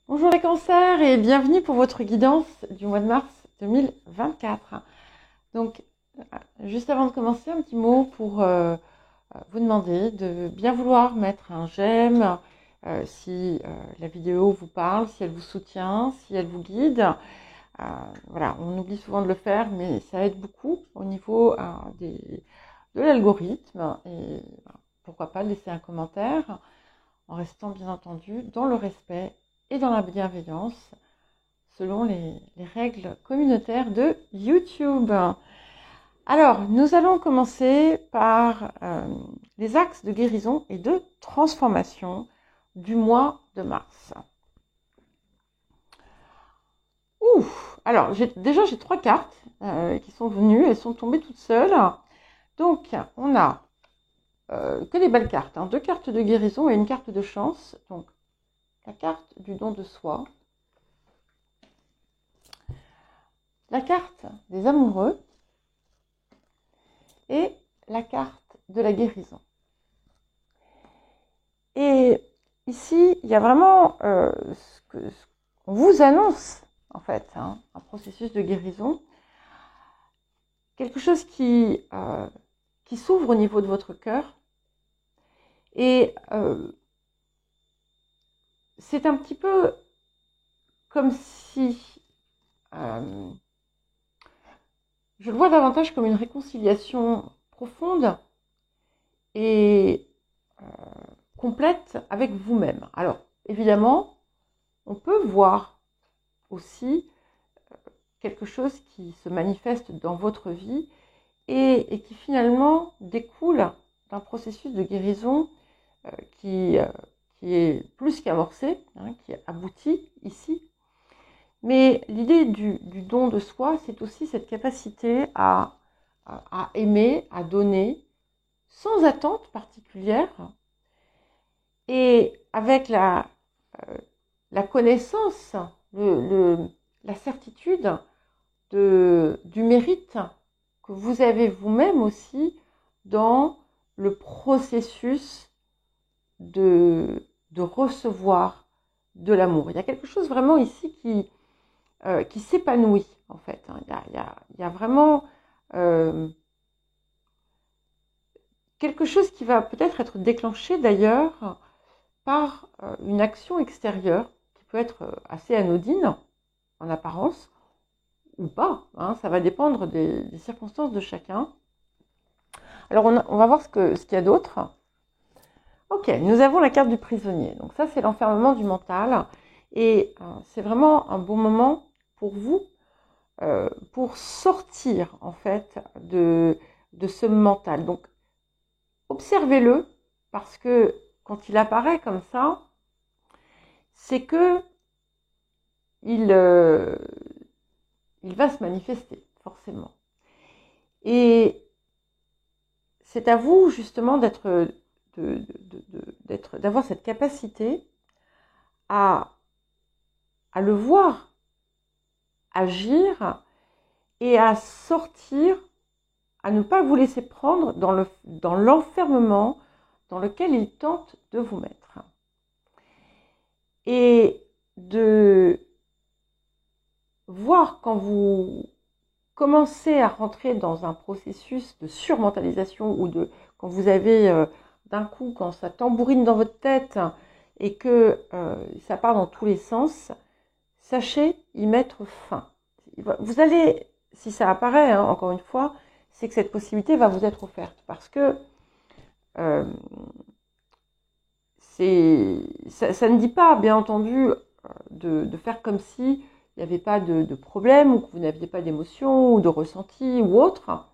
Bonjour les cancers et bienvenue pour votre guidance du mois de mars 2024. Donc, juste avant de commencer, un petit mot pour vous demander de bien vouloir mettre un j'aime si la vidéo vous parle, si elle vous soutient, si elle vous guide. Voilà, on oublie souvent de le faire, mais ça aide beaucoup au niveau de l'algorithme. Et pourquoi pas laisser un commentaire en restant bien entendu dans le respect et dans la bienveillance selon les règles communautaires de YouTube. Alors, nous allons commencer par les axes de guérison et de transformation du mois de mars. Alors, j'ai 3 cartes qui sont venues, elles sont tombées toutes seules. Donc, on a que des belles cartes, 2 cartes de guérison et une carte de chance. Donc, la carte du don de soi, la carte des amoureux et la carte de la guérison. Et ici, il y a vraiment ce qu'on vous annonce, en fait, un processus de guérison, quelque chose qui s'ouvre au niveau de votre cœur. Et c'est un petit peu comme si... je le vois davantage comme une réconciliation profonde et complète avec vous-même. Alors, évidemment, on peut voir aussi quelque chose qui se manifeste dans votre vie et qui finalement découle d'un processus de guérison qui est plus qu'amorcé, qui aboutit ici. Mais l'idée du don de soi, c'est aussi cette capacité à aimer, à donner, sans attente particulière, et avec la connaissance, la certitude du mérite que vous avez vous-même aussi dans le processus de recevoir de l'amour. Il y a quelque chose vraiment ici qui s'épanouit, en fait. Il y a vraiment quelque chose qui va peut-être être déclenché d'ailleurs par une action extérieure qui peut être assez anodine en apparence ou pas. Ça va dépendre des circonstances de chacun. Alors on va voir ce qu'il y a d'autre. Ok, nous avons la carte du prisonnier. Donc ça, c'est l'enfermement du mental. Et c'est vraiment un bon moment pour vous pour sortir en fait de ce mental. Donc observez-le parce que quand il apparaît comme ça, c'est que il va se manifester forcément. Et c'est à vous justement d'avoir cette capacité à le voir agir et à sortir, à ne pas vous laisser prendre dans l'enfermement dans lequel il tente de vous mettre. Et de voir quand vous commencez à rentrer dans un processus de surmentalisation ou quand vous avez d'un coup, quand ça tambourine dans votre tête et que ça part dans tous les sens, sachez y mettre fin. Vous allez, si ça apparaît, encore une fois, c'est que cette possibilité va vous être offerte parce que ça ne dit pas, bien entendu, de faire comme si il n'y avait pas de problème ou que vous n'aviez pas d'émotion ou de ressenti ou autre.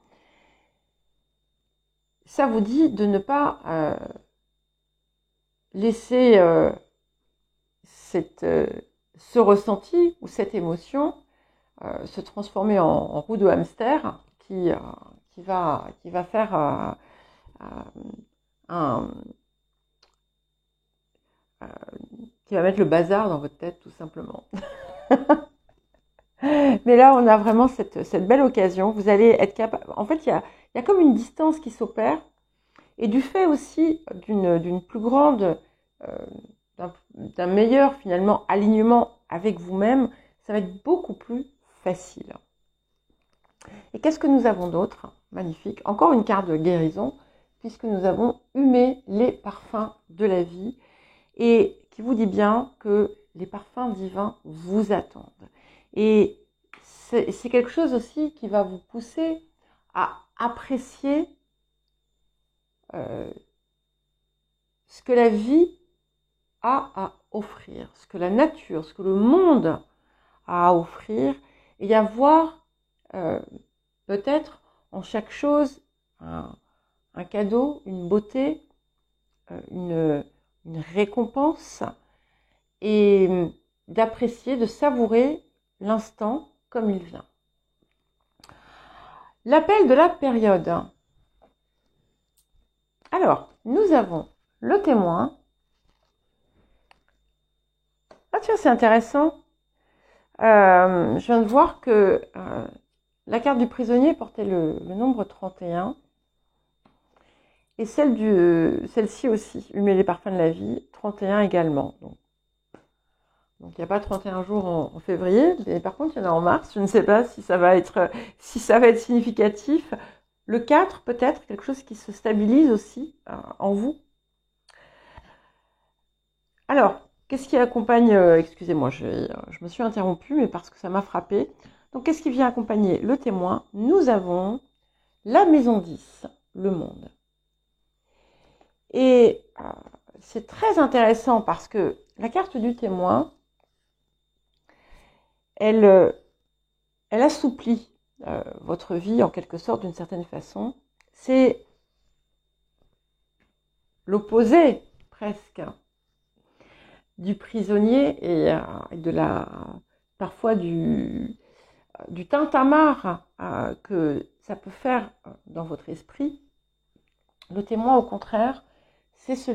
Ça vous dit de ne pas laisser ce ressenti ou cette émotion se transformer en roue de hamster qui va faire qui va mettre le bazar dans votre tête tout simplement. Mais là, on a vraiment cette belle occasion. Vous allez être capable... En fait, il y a comme une distance qui s'opère et du fait aussi d'un d'un meilleur finalement alignement avec vous-même, ça va être beaucoup plus facile. Et qu'est-ce que nous avons d'autre? Magnifique. Encore une carte de guérison, puisque nous avons humé les parfums de la vie et qui vous dit bien que les parfums divins vous attendent. Et c'est quelque chose aussi qui va vous pousser à apprécier ce que la vie a à offrir, ce que la nature, ce que le monde a à offrir, et à voir peut-être en chaque chose un cadeau, une beauté, une récompense, et d'apprécier, de savourer l'instant comme il vient. L'appel de la période. Alors, nous avons le témoin. Ah tiens, c'est intéressant. Je viens de voir que la carte du prisonnier portait le nombre 31. Et celle-ci aussi, humer les parfums de la vie, 31 également. Donc il n'y a pas 31 jours en février, mais par contre il y en a en mars. Je ne sais pas si ça va être significatif. Le 4 peut-être, quelque chose qui se stabilise aussi en vous. Alors, qu'est-ce qui accompagne, excusez-moi, je me suis interrompue, mais parce que ça m'a frappé. Donc qu'est-ce qui vient accompagner le témoin? Nous avons la maison 10, le monde. Et c'est très intéressant parce que la carte du témoin, elle assouplit votre vie en quelque sorte d'une certaine façon. C'est l'opposé presque du prisonnier et parfois du tintamarre que ça peut faire dans votre esprit. Le témoin, au contraire, c'est ce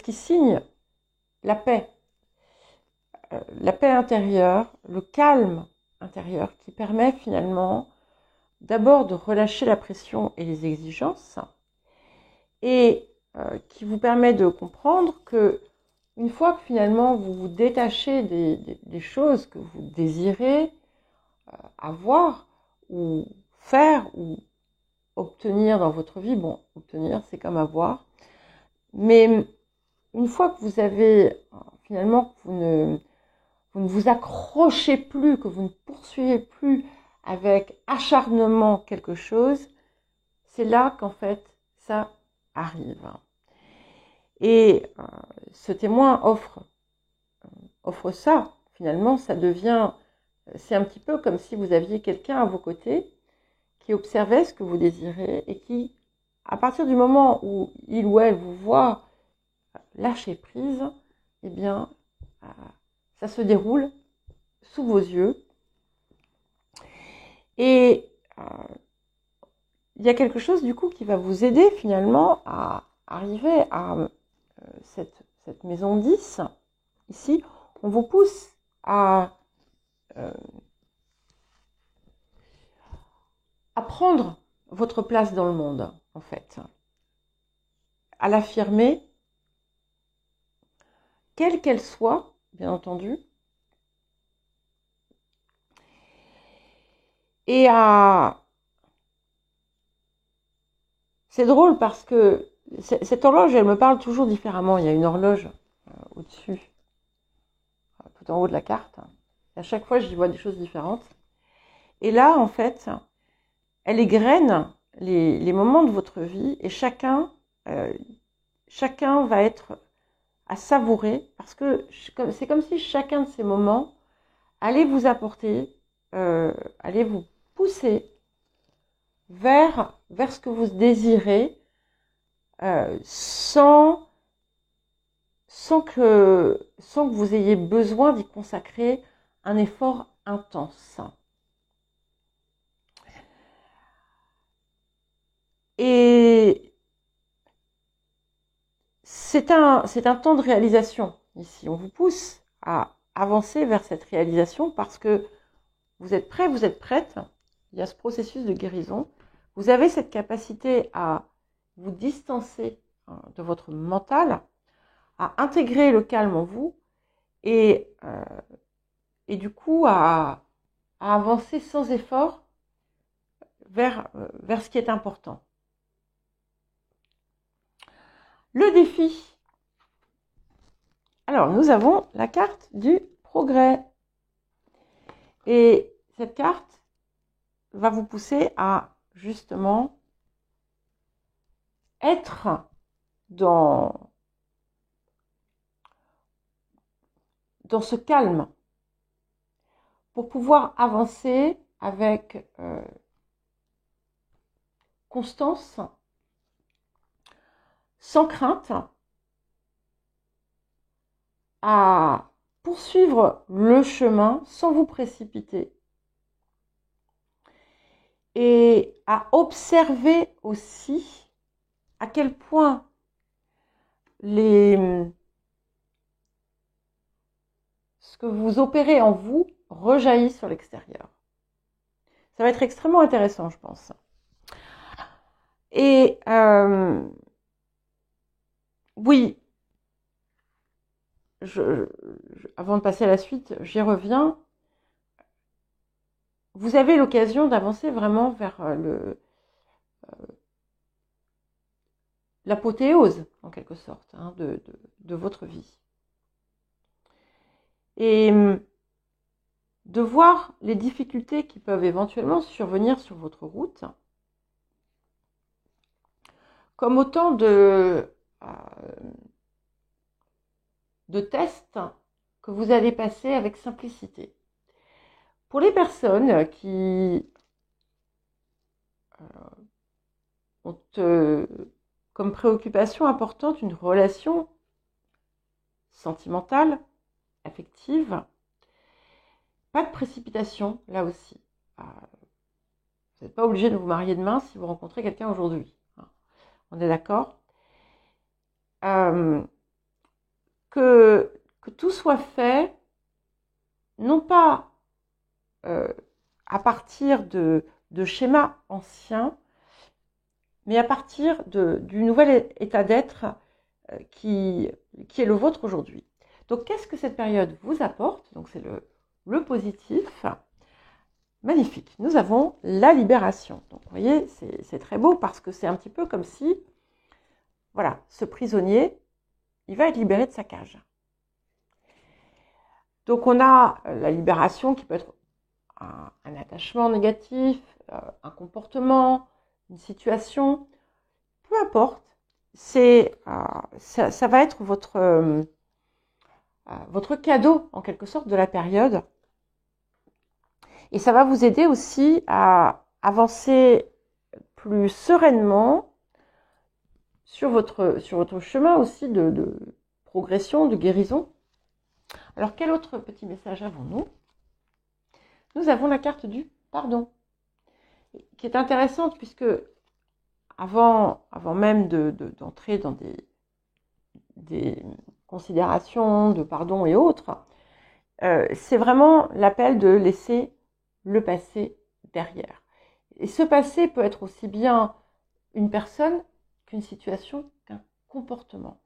qui signe la paix intérieure, le calme intérieur qui permet finalement d'abord de relâcher la pression et les exigences et qui vous permet de comprendre que une fois que finalement vous vous détachez des choses que vous désirez avoir ou faire ou obtenir dans votre vie, bon, obtenir c'est comme avoir, mais une fois que vous avez finalement que vous ne vous accrochez plus, que vous ne poursuivez plus avec acharnement quelque chose, c'est là qu'en fait ça arrive. Et ce témoin offre ça, finalement ça devient, c'est un petit peu comme si vous aviez quelqu'un à vos côtés qui observait ce que vous désirez et qui, à partir du moment où il ou elle vous voit lâcher prise, eh bien, ça se déroule sous vos yeux. Et il y a quelque chose du coup qui va vous aider finalement à arriver à cette maison 10. Ici, on vous pousse à prendre votre place dans le monde, en fait. À l'affirmer, quelle qu'elle soit, bien entendu. Et c'est drôle parce que cette horloge, elle me parle toujours différemment. Il y a une horloge au-dessus, tout en haut de la carte. Et à chaque fois, j'y vois des choses différentes. Et là, en fait, elle égrène les moments de votre vie et chacun va être à savourer parce que c'est comme si chacun de ces moments allait vous apporter, allait vous pousser vers ce que vous désirez sans que vous ayez besoin d'y consacrer un effort intense. Et c'est un temps de réalisation ici. On vous pousse à avancer vers cette réalisation parce que vous êtes prêt, vous êtes prête. Il y a ce processus de guérison. Vous avez cette capacité à vous distancer de votre mental, intégrer le calme en vous et du coup à avancer sans effort vers ce qui est important. Le défi. Alors, nous avons la carte du progrès. Et cette carte va vous pousser à justement être dans ce calme pour pouvoir avancer avec constance, sans crainte, à poursuivre le chemin sans vous précipiter et à observer aussi à quel point ce que vous opérez en vous rejaillit sur l'extérieur. Ça va être extrêmement intéressant, je pense. Et oui, avant de passer à la suite, j'y reviens. Vous avez l'occasion d'avancer vraiment vers l'apothéose, en quelque sorte, hein, de votre vie. Et de voir les difficultés qui peuvent éventuellement survenir sur votre route comme autant de tests que vous allez passer avec simplicité. Pour les personnes qui ont comme préoccupation importante une relation sentimentale, affective, pas de précipitation là aussi. Vous n'êtes pas obligé de vous marier demain si vous rencontrez quelqu'un aujourd'hui. On est d'accord ? Que tout soit fait, non pas à partir de schémas anciens, mais à partir du nouvel état d'être qui est le vôtre aujourd'hui. Donc, qu'est-ce que cette période vous apporte ? Donc, c'est le positif. Magnifique. Nous avons la libération. Donc, vous voyez, c'est très beau parce que c'est un petit peu comme si, voilà, ce prisonnier, il va être libéré de sa cage. Donc, on a la libération qui peut être un attachement négatif, un comportement, une situation, peu importe. Ça va être votre cadeau, en quelque sorte, de la période. Et ça va vous aider aussi à avancer plus sereinement sur votre chemin aussi de progression, de guérison. Alors, quel autre petit message avons-nous ? Nous avons la carte du pardon, qui est intéressante puisque avant même d'entrer dans des considérations de pardon et autres, c'est vraiment l'appel de laisser le passé derrière. Et ce passé peut être aussi bien une personne qu'une situation, qu'un comportement.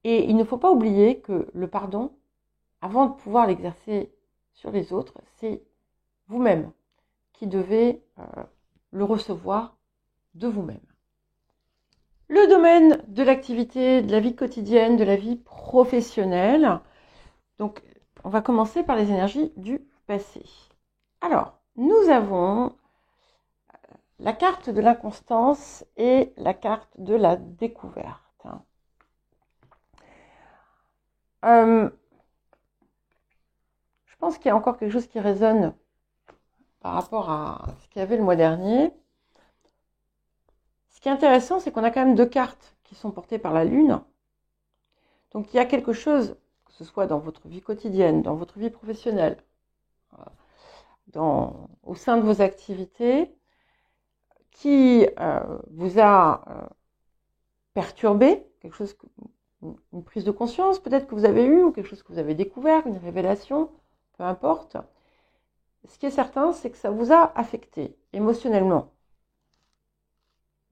Et il ne faut pas oublier que le pardon, avant de pouvoir l'exercer sur les autres, c'est vous-même qui devez le recevoir de vous-même. Le domaine de l'activité, de la vie quotidienne, de la vie professionnelle. Donc, on va commencer par les énergies du passé. Alors, nous avons la carte de l'inconstance et la carte de la découverte. Je pense qu'il y a encore quelque chose qui résonne par rapport à ce qu'il y avait le mois dernier. Ce qui est intéressant, c'est qu'on a quand même deux cartes qui sont portées par la Lune. Donc, il y a quelque chose, que ce soit dans votre vie quotidienne, dans votre vie professionnelle, au sein de vos activités, qui vous a perturbé, quelque chose, une prise de conscience peut-être que vous avez eue, ou quelque chose que vous avez découvert, une révélation, peu importe. Ce qui est certain, c'est que ça vous a affecté émotionnellement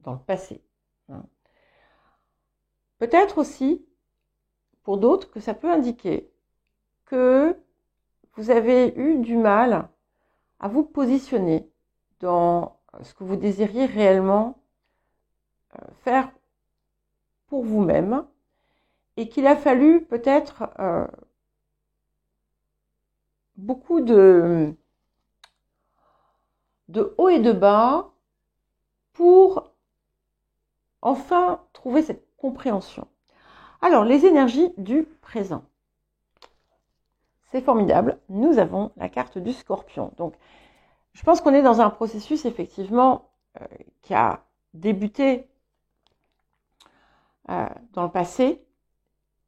dans le passé. Peut-être aussi, pour d'autres que ça peut indiquer que vous avez eu du mal à vous positionner dans ce que vous désiriez réellement faire pour vous-même et qu'il a fallu peut-être beaucoup de haut et de bas pour enfin trouver cette compréhension. Alors, les énergies du présent. C'est formidable. Nous avons la carte du Scorpion. Donc, je pense qu'on est dans un processus, effectivement, qui a débuté dans le passé,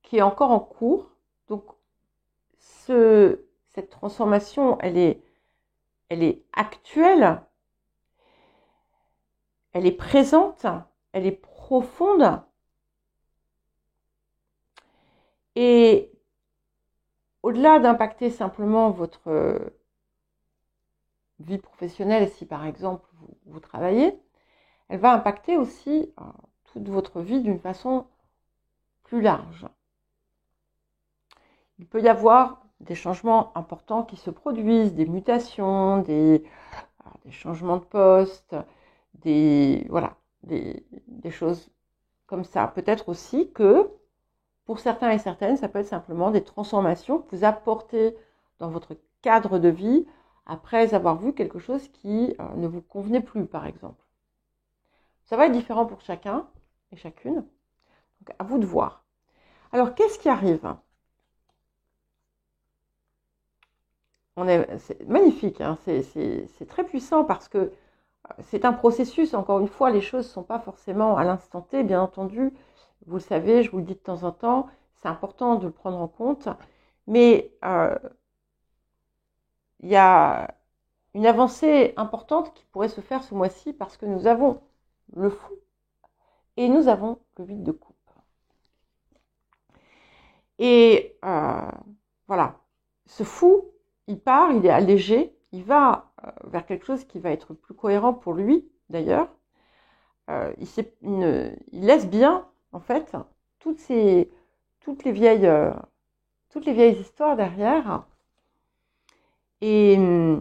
qui est encore en cours. Donc, cette transformation, elle est actuelle, elle est présente, elle est profonde. Et au-delà d'impacter simplement votre vie professionnelle, si par exemple vous travaillez, elle va impacter aussi toute votre vie d'une façon plus large. Il peut y avoir des changements importants qui se produisent, des mutations, des changements de poste, des choses comme ça. Peut-être aussi que pour certains et certaines, ça peut être simplement des transformations que vous apportez dans votre cadre de vie après avoir vu quelque chose qui ne vous convenait plus, par exemple. Ça va être différent pour chacun et chacune. Donc, à vous de voir. Alors, qu'est-ce qui arrive ? C'est magnifique, hein, c'est très puissant parce que c'est un processus. Encore une fois, les choses ne sont pas forcément à l'instant T, bien entendu. Vous le savez, je vous le dis de temps en temps, c'est important de le prendre en compte. Mais il y a une avancée importante qui pourrait se faire ce mois-ci parce que nous avons le fou et nous avons le 8 de coupe. Et voilà, ce fou, il part, il est allégé, il va vers quelque chose qui va être plus cohérent pour lui, d'ailleurs. Il laisse bien, en fait, toutes les vieilles histoires derrière. Et il ne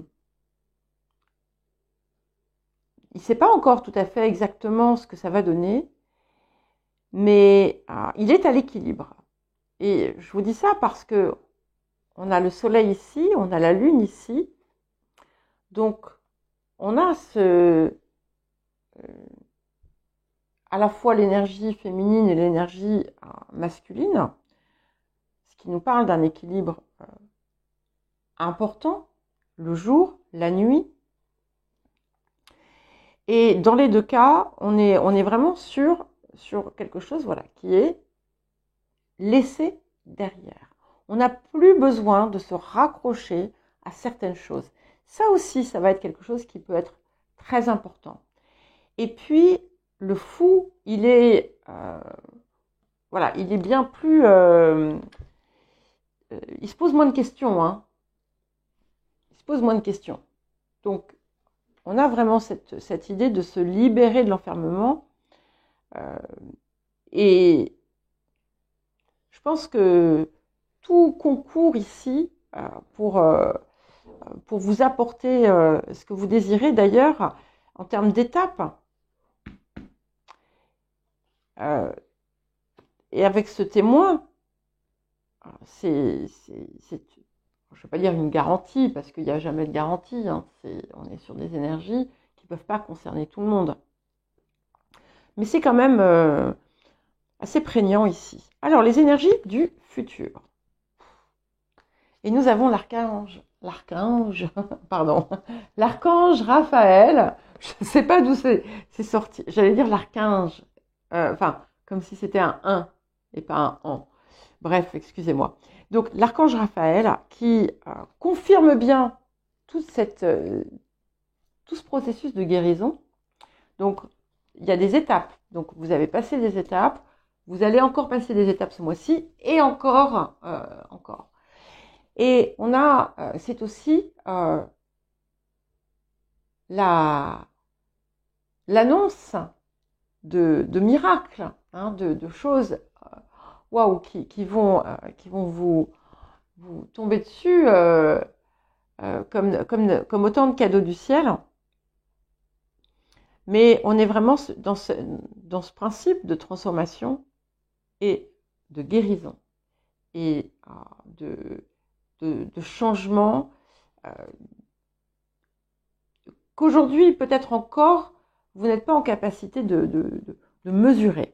sait pas encore tout à fait exactement ce que ça va donner, mais il est à l'équilibre. Et je vous dis ça parce que on a le soleil ici, on a la lune ici. Donc, on a à la fois l'énergie féminine et l'énergie masculine, ce qui nous parle d'un équilibre important, le jour, la nuit. Et dans les deux cas, on est vraiment sur quelque chose qui est laissé derrière. On n'a plus besoin de se raccrocher à certaines choses. Ça aussi, ça va être quelque chose qui peut être très important. Et puis, le fou, il est bien plus... il se pose moins de questions. Hein. Il se pose moins de questions. Donc, on a vraiment cette idée de se libérer de l'enfermement. Et je pense que tout concourt ici pour vous apporter ce que vous désirez. D'ailleurs, en termes d'étapes, et avec ce témoin, je ne vais pas dire une garantie, parce qu'il n'y a jamais de garantie, hein, on est sur des énergies qui ne peuvent pas concerner tout le monde. Mais c'est quand même assez prégnant ici. Alors, les énergies du futur. Et nous avons l'archange Raphaël. Je ne sais pas d'où c'est sorti. J'allais dire l'archange. Comme si c'était un 1 et pas un an. Bref, excusez-moi. Donc, l'archange Raphaël qui confirme bien tout ce processus de guérison. Donc, il y a des étapes. Donc, vous avez passé des étapes. Vous allez encore passer des étapes ce mois-ci et encore. Et on a, c'est aussi l'annonce de miracles, hein, de choses waouh, qui vont vous tomber dessus comme autant de cadeaux du ciel. Mais on est vraiment dans ce principe de transformation et de guérison et de changement qu'aujourd'hui, peut-être encore, vous n'êtes pas en capacité de mesurer.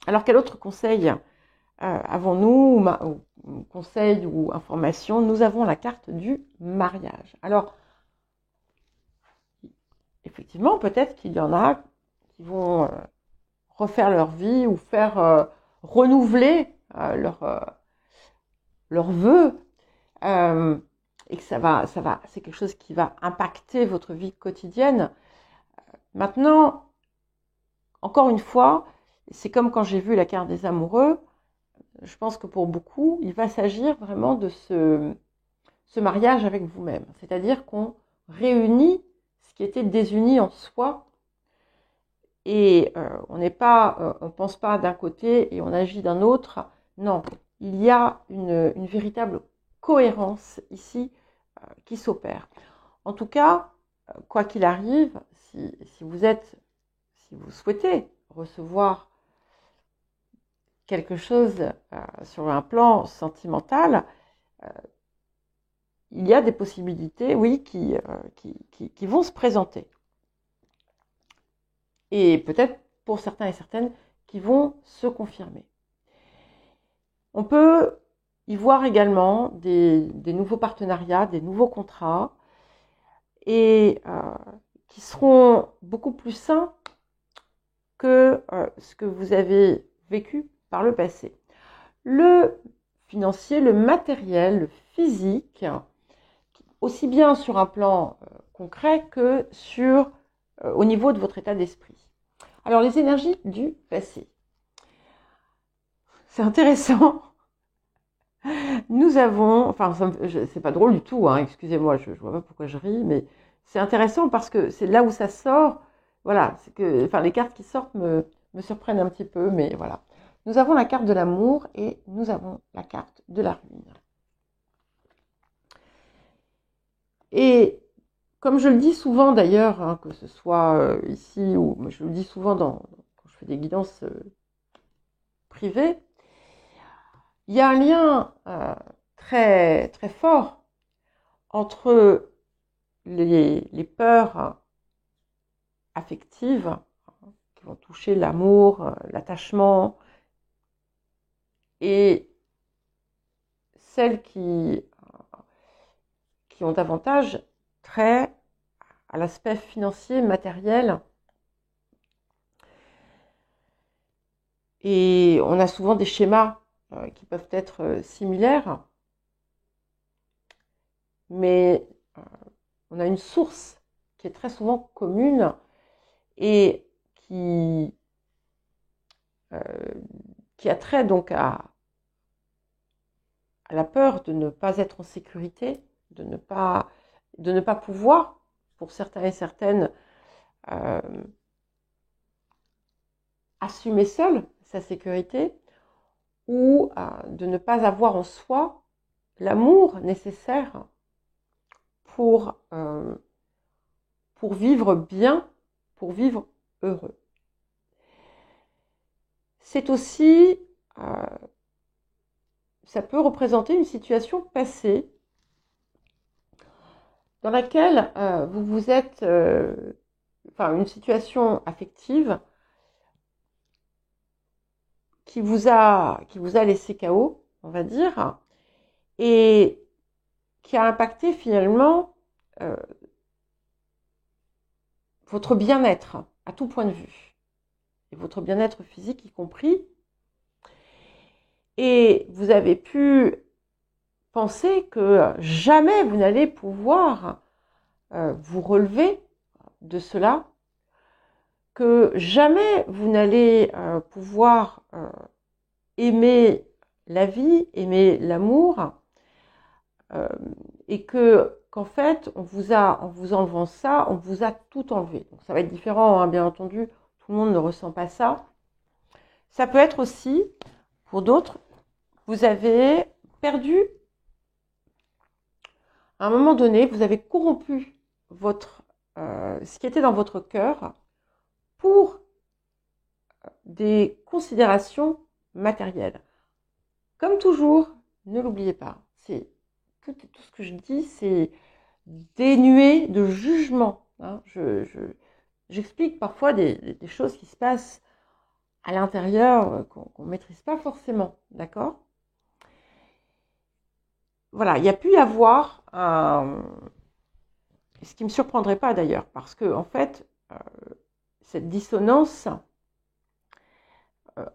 Alors, quel autre conseil avons-nous, ou conseil ou information? Nous avons la carte du mariage. Alors, effectivement, peut-être qu'il y en a qui vont refaire leur vie ou faire renouveler leurs vœux, et que c'est quelque chose qui va impacter votre vie quotidienne. Maintenant, encore une fois, c'est comme quand j'ai vu la carte des amoureux, je pense que pour beaucoup, il va s'agir vraiment de ce mariage avec vous-même. C'est-à-dire qu'on réunit ce qui était désuni en soi, et on ne pense pas d'un côté et on agit d'un autre. Non, il y a une véritable cohérence ici qui s'opère. En tout cas, quoi qu'il arrive, si vous souhaitez recevoir quelque chose sur un plan sentimental, il y a des possibilités, oui, qui vont se présenter. Et peut-être pour certains et certaines qui vont se confirmer. On peut y voir également des nouveaux partenariats, des nouveaux contrats, et qui seront beaucoup plus sains que ce que vous avez vécu par le passé. Le financier, le matériel, le physique, aussi bien sur un plan concret que au niveau de votre état d'esprit. Alors, les énergies du passé. C'est intéressant. Nous avons, enfin, c'est pas drôle du tout, hein, excusez-moi, je vois pas pourquoi je ris, mais c'est intéressant parce que c'est là où ça sort. Voilà, c'est que, enfin, les cartes qui sortent me surprennent un petit peu, mais voilà. Nous avons la carte de l'amour et nous avons la carte de la ruine. Et comme je le dis souvent d'ailleurs, hein, que ce soit ici ou je le dis souvent quand je fais des guidances privées, il y a un lien très, très fort entre les peurs affectives qui vont toucher l'amour, l'attachement, et celles qui ont davantage trait à l'aspect financier, matériel. Et on a souvent des schémas qui peuvent être similaires, mais on a une source qui est très souvent commune et qui a trait donc à la peur de ne pas être en sécurité, de ne pas pouvoir, pour certains et certaines, assumer seul sa sécurité, ou de ne pas avoir en soi l'amour nécessaire pour vivre bien, pour vivre heureux. C'est aussi, ça peut représenter une situation passée dans laquelle vous êtes, une situation affective qui vous a laissé KO, on va dire, et qui a impacté finalement votre bien-être à tout point de vue, et votre bien-être physique y compris. Et vous avez pu penser que jamais vous n'allez pouvoir vous relever de cela, que jamais vous n'allez pouvoir aimer la vie, aimer l'amour, et qu'en fait, en vous enlevant ça, on vous a tout enlevé. Donc ça va être différent, hein, bien entendu, tout le monde ne ressent pas ça. Ça peut être aussi Pour d'autres, vous avez perdu, à un moment donné, vous avez corrompu ce qui était dans votre cœur pour des considérations matérielles. Comme toujours, ne l'oubliez pas, tout ce que je dis, c'est dénué de jugement. Hein. J'explique parfois des choses qui se passent à l'intérieur qu'on ne maîtrise pas forcément, d'accord? Voilà, il y a pu y avoir ce qui ne me surprendrait pas d'ailleurs, parce que en fait, cette dissonance,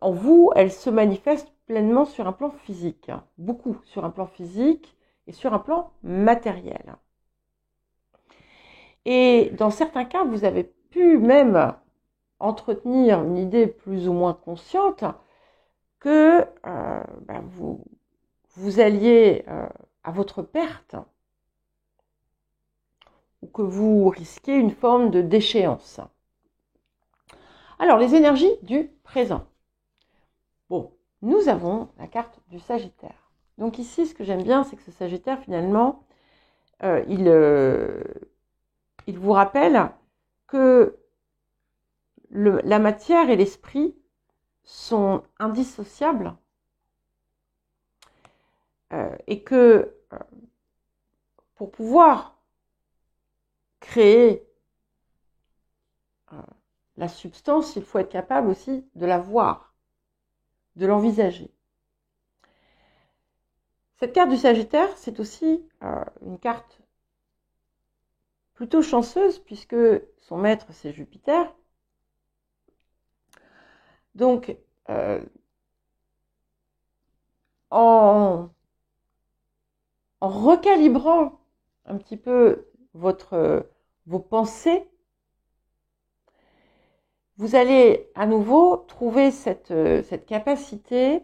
en vous, elle se manifeste pleinement sur un plan physique, hein, beaucoup sur un plan physique et sur un plan matériel. Et dans certains cas, vous avez pu même entretenir une idée plus ou moins consciente que vous alliez à votre perte ou que vous risquez une forme de déchéance. Alors, les énergies du présent. Bon, nous avons la carte du Sagittaire. Donc ici, ce que j'aime bien, c'est que ce Sagittaire, finalement, il vous rappelle que la matière et l'esprit sont indissociables et que pour pouvoir créer la substance, il faut être capable aussi de la voir, de l'envisager. Cette carte du Sagittaire, c'est aussi une carte plutôt chanceuse puisque son maître, c'est Jupiter. Donc, en recalibrant un petit peu vos pensées, vous allez à nouveau trouver cette capacité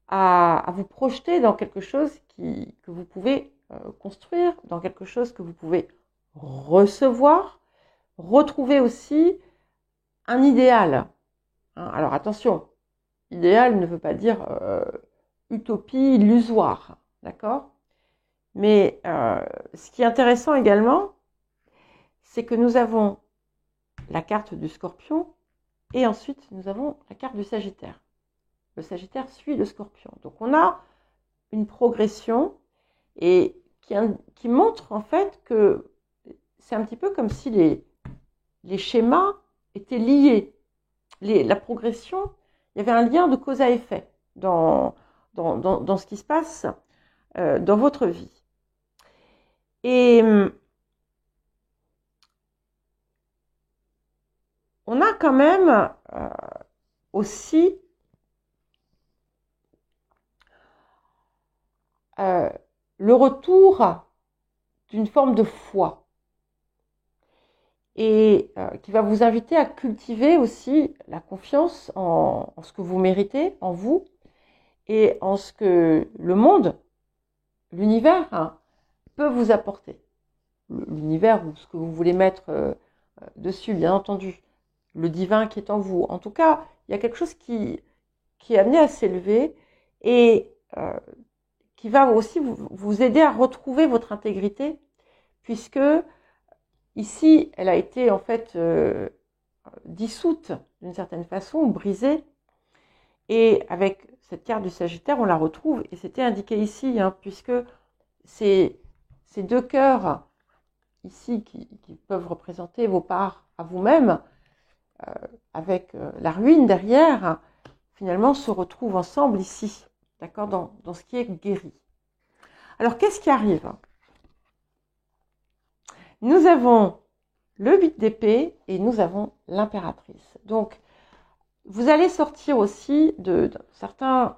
à vous projeter dans quelque chose que vous pouvez construire, dans quelque chose que vous pouvez recevoir, retrouver aussi un idéal. Hein, alors attention, idéal ne veut pas dire utopie illusoire, d'accord? Mais ce qui est intéressant également, c'est que nous avons la carte du Scorpion et ensuite nous avons la carte du Sagittaire. Le Sagittaire suit le Scorpion. Donc on a une progression et qui montre en fait que c'est un petit peu comme si les schémas étaient liés. La progression, il y avait un lien de cause à effet dans ce qui se passe dans votre vie. Et on a quand même aussi le retour d'une forme de foi et qui va vous inviter à cultiver aussi la confiance en ce que vous méritez, en vous et en ce que le monde, l'univers peut vous apporter. L'univers ou ce que vous voulez mettre dessus, bien entendu. Le divin qui est en vous. En tout cas, il y a quelque chose qui est amené à s'élever et qui va aussi vous aider à retrouver votre intégrité, puisque ici, elle a été en fait dissoute d'une certaine façon, brisée. Et avec cette carte du Sagittaire, on la retrouve, et c'était indiqué ici, hein, puisque ces deux cœurs ici qui peuvent représenter vos parts à vous-même, avec la ruine derrière, finalement se retrouvent ensemble ici, d'accord, dans ce qui est guéri. Alors, qu'est-ce qui arrive? Nous avons le 8 d'épée et nous avons l'impératrice. Donc, vous allez sortir aussi de certains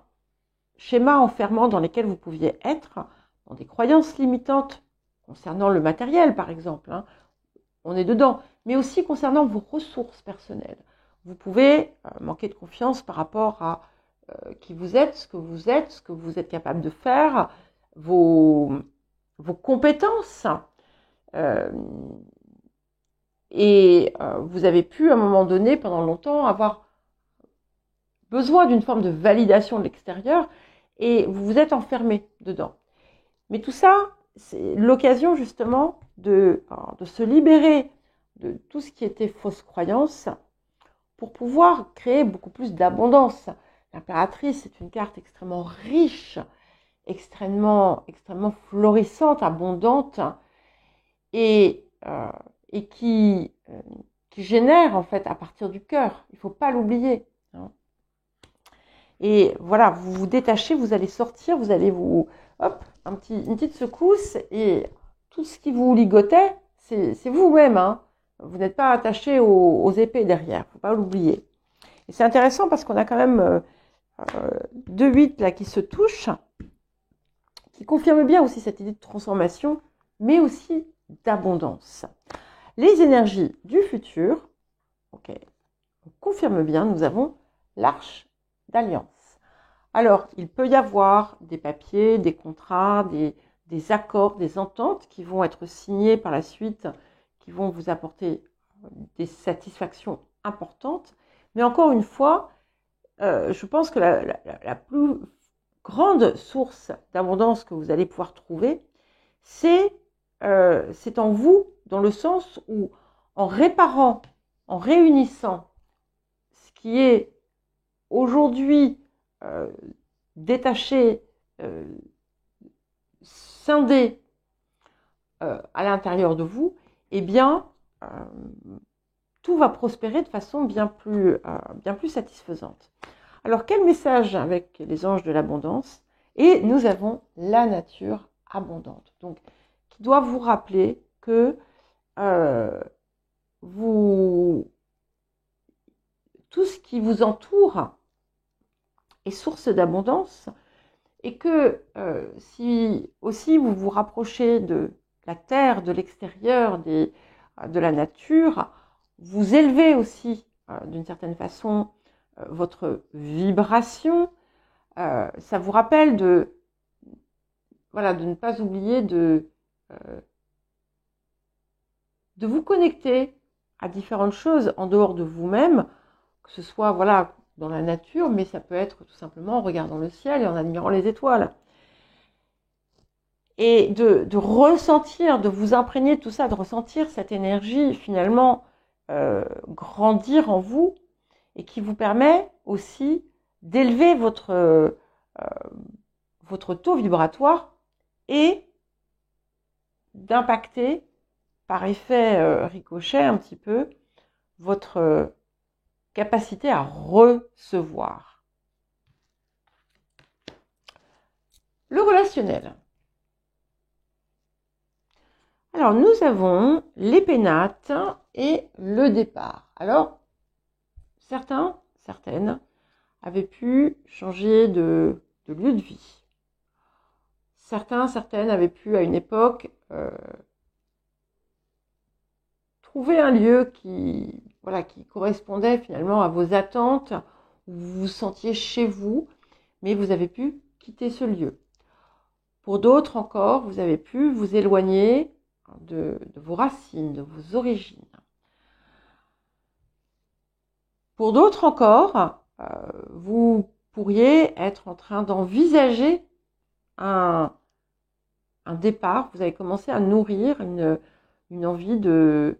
schémas enfermants dans lesquels vous pouviez être, dans des croyances limitantes concernant le matériel, par exemple. Hein. On est dedans. Mais aussi concernant vos ressources personnelles. Vous pouvez manquer de confiance par rapport à qui vous êtes, ce que vous êtes capable de faire, vos compétences. Et vous avez pu, à un moment donné, pendant longtemps, avoir besoin d'une forme de validation de l'extérieur et vous vous êtes enfermé dedans. Mais tout ça, c'est l'occasion justement de se libérer de tout ce qui était fausse croyance pour pouvoir créer beaucoup plus d'abondance. L'impératrice est une carte extrêmement riche, extrêmement florissante, abondante et qui génère en fait à partir du cœur. Il ne faut pas l'oublier. Et voilà, vous vous détachez, vous allez sortir, vous allez vous... Hop, une petite secousse et tout ce qui vous ligotait, c'est vous-même. Hein. Vous n'êtes pas attaché aux épées derrière, il ne faut pas l'oublier. Et c'est intéressant parce qu'on a quand même 2-8 là qui se touchent, qui confirment bien aussi cette idée de transformation, mais aussi d'abondance. Les énergies du futur, ok, on confirme bien, nous avons l'Arche d'Alliance. Alors, il peut y avoir des papiers, des contrats, des accords, des ententes qui vont être signés par la suite, qui vont vous apporter des satisfactions importantes. Mais encore une fois, je pense que la plus grande source d'abondance que vous allez pouvoir trouver, c'est en vous, dans le sens où, en réparant, en réunissant ce qui est aujourd'hui détaché, scindé à l'intérieur de vous, eh bien, tout va prospérer de façon bien plus satisfaisante. Alors, quel message avec les anges de l'abondance? Et nous avons la nature abondante, donc qui doit vous rappeler que tout ce qui vous entoure est source d'abondance et que si aussi vous vous rapprochez de la terre, de l'extérieur, de la nature, vous élevez aussi d'une certaine façon votre vibration. Ça vous rappelle de ne pas oublier de vous connecter à différentes choses en dehors de vous-même, que ce soit dans la nature, mais ça peut être tout simplement en regardant le ciel et en admirant les étoiles. Et de ressentir, de vous imprégner de tout ça, de ressentir cette énergie finalement grandir en vous et qui vous permet aussi d'élever votre taux vibratoire et d'impacter par effet ricochet un petit peu votre capacité à recevoir. Le relationnel. Alors, nous avons les pénates et le départ. Alors, certaines avaient pu changer de lieu de vie. Certaines avaient pu, à une époque, trouver un lieu qui correspondait finalement à vos attentes, où vous vous sentiez chez vous, mais vous avez pu quitter ce lieu. Pour d'autres encore, vous avez pu vous éloigner de vos racines, de vos origines. Pour d'autres encore, vous pourriez être en train d'envisager un départ. Vous avez commencé à nourrir une envie de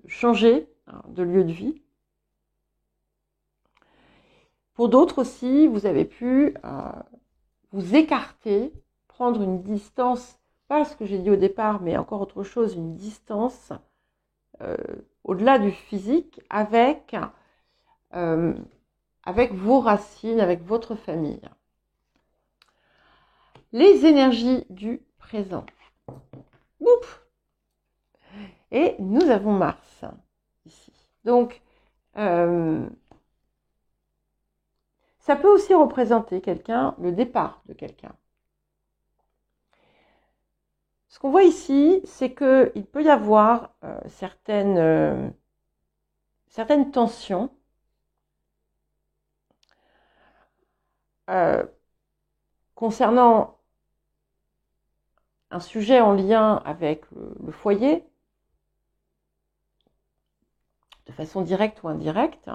changer de lieu de vie. Pour d'autres aussi, vous avez pu vous écarter, prendre une distance, pas ce que j'ai dit au départ, mais encore autre chose, une distance au-delà du physique avec vos racines, avec votre famille. Les énergies du présent. Ouf. Et nous avons Mars ici. Donc, ça peut aussi représenter le départ de quelqu'un. Ce qu'on voit ici, c'est qu'il peut y avoir certaines tensions concernant un sujet en lien avec le foyer, de façon directe ou indirecte.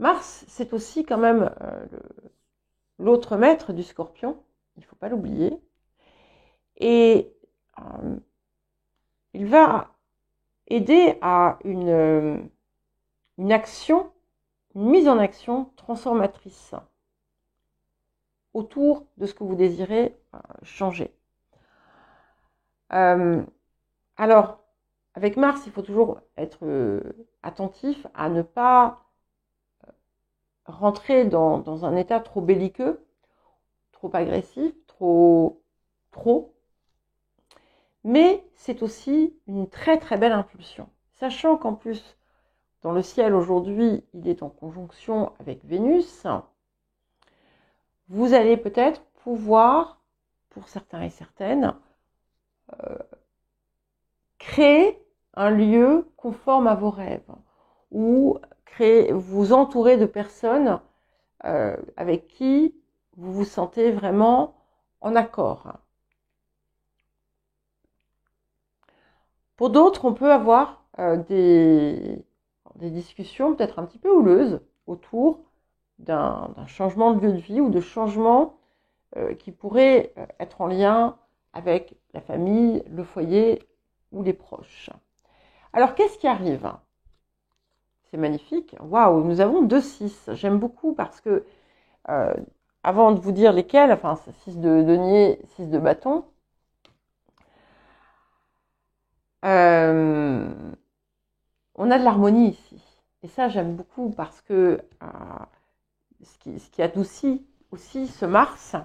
Mars, c'est aussi quand même l'autre maître du Scorpion, il ne faut pas l'oublier. Et il va aider à une action, une mise en action transformatrice autour de ce que vous désirez changer. Alors, avec Mars, il faut toujours être attentif à ne pas rentrer dans un état trop belliqueux, trop agressif, trop. Mais c'est aussi une très très belle impulsion. Sachant qu'en plus, dans le ciel aujourd'hui, il est en conjonction avec Vénus, vous allez peut-être pouvoir, pour certains et certaines, créer un lieu conforme à vos rêves ou vous entourer de personnes avec qui vous vous sentez vraiment en accord. Pour d'autres, on peut avoir des discussions peut-être un petit peu houleuses autour d'un changement de lieu de vie ou de changement qui pourrait être en lien avec la famille, le foyer ou les proches. Alors, qu'est-ce qui arrive ? C'est magnifique. Waouh, nous avons 2 6. J'aime beaucoup parce que, avant de vous dire lesquels, enfin, 6 de denier, 6 de bâton, on a de l'harmonie ici. Et ça, j'aime beaucoup parce que ce qui adoucit aussi ce Mars.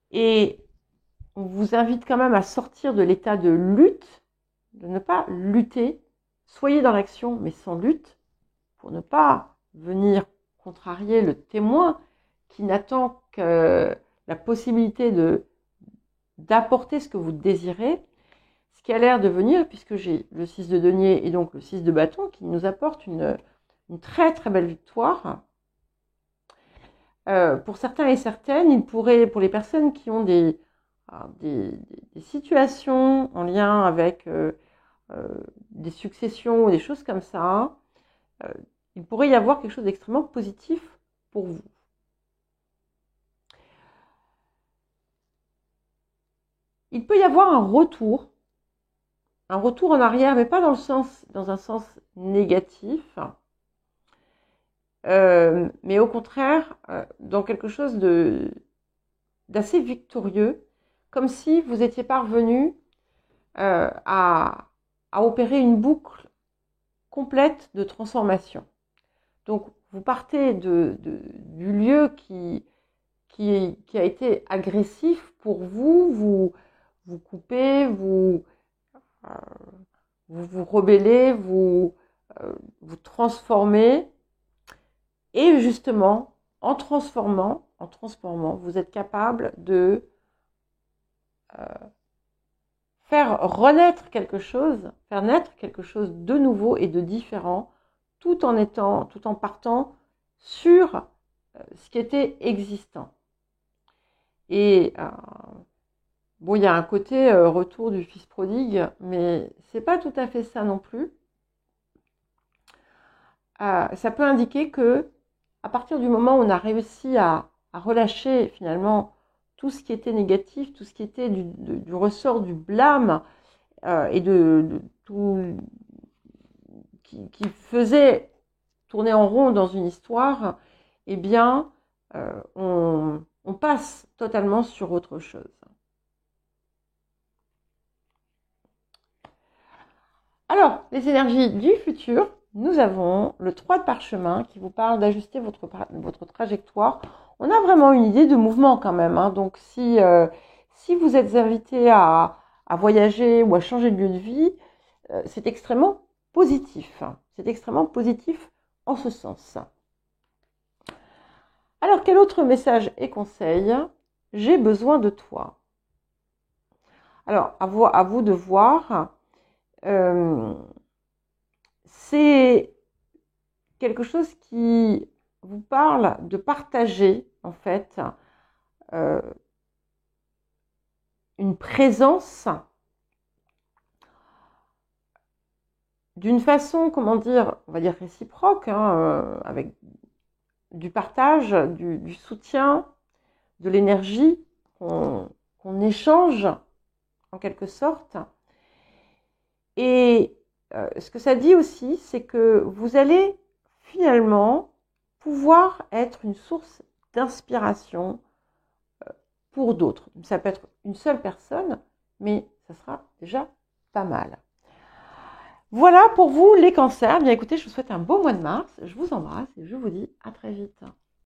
Et on vous invite quand même à sortir de l'état de lutte, de ne pas lutter. Soyez dans l'action, mais sans lutte, pour ne pas venir contrarier le témoin qui n'attend que la possibilité d'apporter ce que vous désirez, ce qui a l'air de venir, puisque j'ai le 6 de denier et donc le 6 de bâton, qui nous apporte une très très belle victoire. Pour certains et certaines, il pourrait, pour les personnes qui ont des situations en lien avec des successions ou des choses comme ça, il pourrait y avoir quelque chose d'extrêmement positif pour vous. Il peut y avoir un retour en arrière, mais pas dans un sens négatif, mais au contraire, dans quelque chose d'assez victorieux, comme si vous étiez parvenu à opérer une boucle complète de transformation. Donc, vous partez du lieu qui a été agressif pour vous coupez, vous rebellez, vous transformez, et justement, en transformant, vous êtes capable de faire renaître quelque chose, faire naître quelque chose de nouveau et de différent, tout en partant sur ce qui était existant. Et bon, il y a un côté retour du fils prodigue, mais c'est pas tout à fait ça non plus. Ça peut indiquer que, à partir du moment où on a réussi à relâcher finalement tout ce qui était négatif, tout ce qui était du ressort du blâme et de tout qui faisait tourner en rond dans une histoire, eh bien, on passe totalement sur autre chose. Alors, les énergies du futur, nous avons le 3 de parchemin qui vous parle d'ajuster votre trajectoire. On a vraiment une idée de mouvement quand même. Hein. Donc, si vous êtes invité à voyager ou à changer de lieu de vie, c'est extrêmement positif. C'est extrêmement positif en ce sens. Alors, quel autre message et conseil ? J'ai besoin de toi. Alors, à vous de voir. C'est quelque chose qui vous parle de partager, en fait, une présence d'une façon, comment dire, on va dire réciproque, hein, avec du partage, du soutien, de l'énergie qu'on échange en quelque sorte. Et ce que ça dit aussi, c'est que vous allez finalement pouvoir être une source d'inspiration pour d'autres. Ça peut être une seule personne, mais ça sera déjà pas mal. Voilà pour vous les cancers. Bien écoutez, je vous souhaite un beau mois de mars. Je vous embrasse et je vous dis à très vite.